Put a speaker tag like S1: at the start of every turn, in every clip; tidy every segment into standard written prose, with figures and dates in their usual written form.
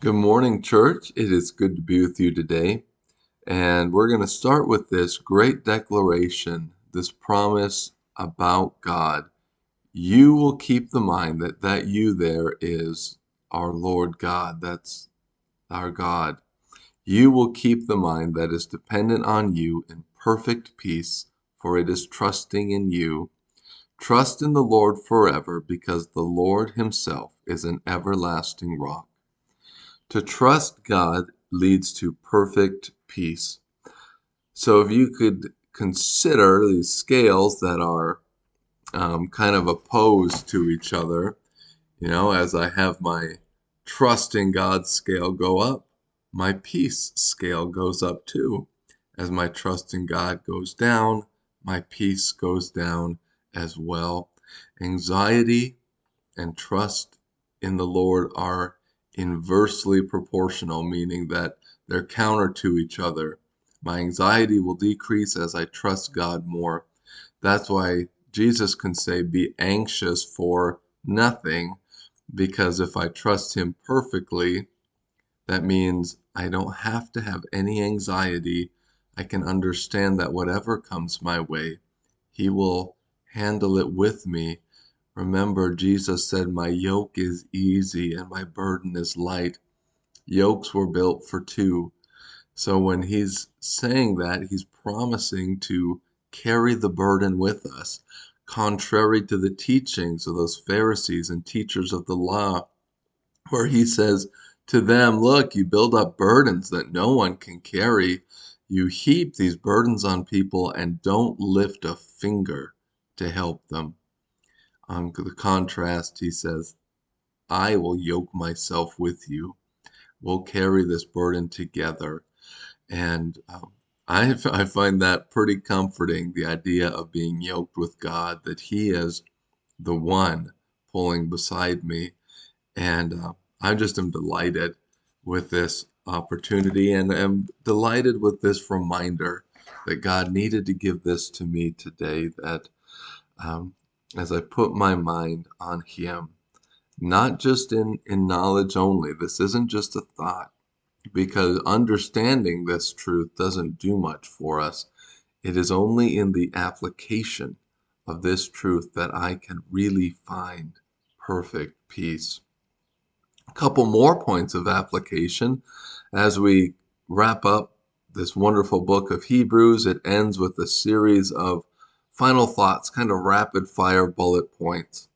S1: Good morning, church. It is good to be with you today. And we're going to start with this great declaration, this promise about God. You will keep the mind that you there is our Lord God. That's our God. You will keep the mind that is dependent on you in perfect peace, for it is trusting in you. Trust in the Lord forever, because the Lord himself is an everlasting rock. To trust God leads to perfect peace. So if you could consider these scales that are kind of opposed to each other, as I have my trust in God scale go up, my peace scale goes up too. As my trust in God goes down, my peace goes down as well. Anxiety and trust in the Lord are inversely proportional, meaning that they're counter to each other. My anxiety will decrease as I trust God more. That's why Jesus can say, be anxious for nothing, because if I trust him perfectly, that means I don't have to have any anxiety. I can understand that whatever comes my way, he will handle it with me. Remember, Jesus said, my yoke is easy and my burden is light. Yokes were built for two. So when he's saying that, he's promising to carry the burden with us, contrary to the teachings of those Pharisees and teachers of the law, where he says to them, look, you build up burdens that no one can carry. You heap these burdens on people and don't lift a finger to help them. On the contrast, he says, I will yoke myself with you. We'll carry this burden together. And I find that pretty comforting, the idea of being yoked with God, that he is the one pulling beside me. And I just am delighted with this opportunity and am delighted with this reminder that God needed to give this to me today, that um, as I put my mind on him, not just in knowledge only. This isn't just a thought, because understanding this truth doesn't do much for us. It is only in the application of this truth that I can really find perfect peace. A couple more points of application as we wrap up this wonderful book of Hebrews. It ends with a series of final thoughts, kind of rapid fire bullet points.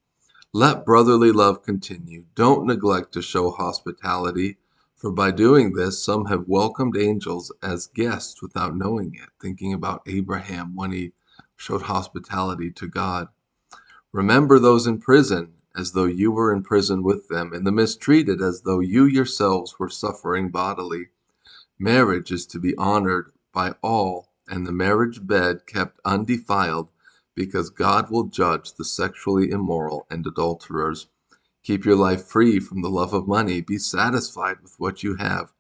S1: Let brotherly love continue. Don't neglect to show hospitality, for by doing this, some have welcomed angels as guests without knowing it, thinking about Abraham when he showed hospitality to God. Remember those in prison, as though you were in prison with them, and the mistreated, as though you yourselves were suffering bodily. Marriage is to be honored by all, and the marriage bed kept undefiled, because God will judge the sexually immoral and adulterers. Keep your life free from the love of money. Be satisfied with what you have,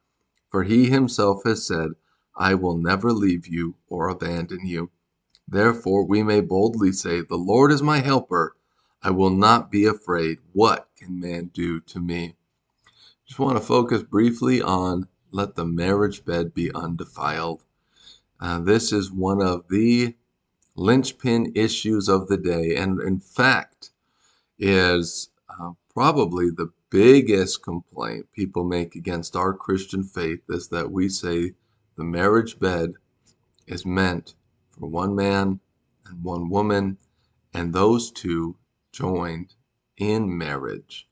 S1: for he himself has said, I will never leave you or abandon you. Therefore we may boldly say, the Lord is my helper. I will not be afraid. What can man do to me? Just want to focus briefly on let the marriage bed be undefiled. This is one of the linchpin issues of the day, and in fact is probably the biggest complaint people make against our Christian faith, is that we say the marriage bed is meant for one man and one woman, and those two joined in marriage,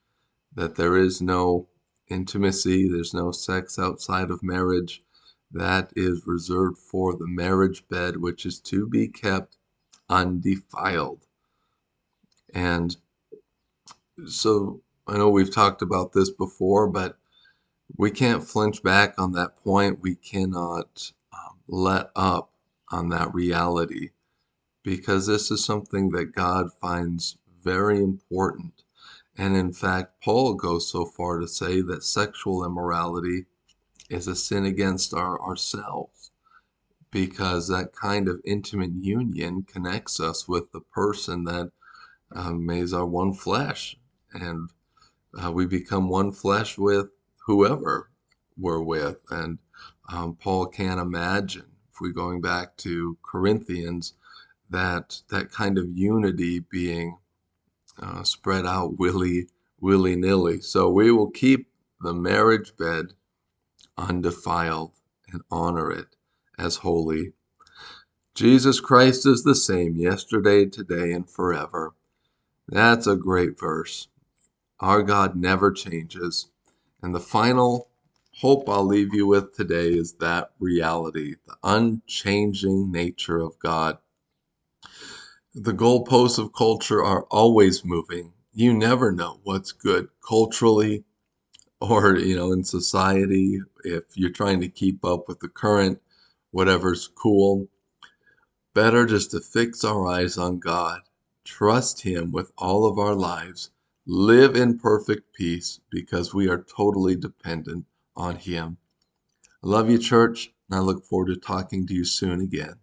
S1: that there is no intimacy, there's no sex outside of marriage. That is reserved for the marriage bed, which is to be kept undefiled. And so I know we've talked about this before, but we can't flinch back on that point. We cannot let up on that reality, because this is something that God finds very important. And in fact, Paul goes so far to say that sexual immorality is a sin against ourselves, because that kind of intimate union connects us with the person that is our one flesh. And we become one flesh with whoever we're with. And Paul can't imagine, if we're going back to Corinthians, that kind of unity being spread out willy-nilly. So we will keep the marriage bed undefiled and honor it as holy. Jesus Christ is the same yesterday, today, and forever. That's a great verse. Our God never changes. And the final hope I'll leave you with today is that reality, the unchanging nature of God. The goalposts of culture are always moving. You never know what's good culturally or, in society. If you're trying to keep up with the current, whatever's cool, better just to fix our eyes on God, trust Him with all of our lives, live in perfect peace because we are totally dependent on Him. I love you, church, and I look forward to talking to you soon again.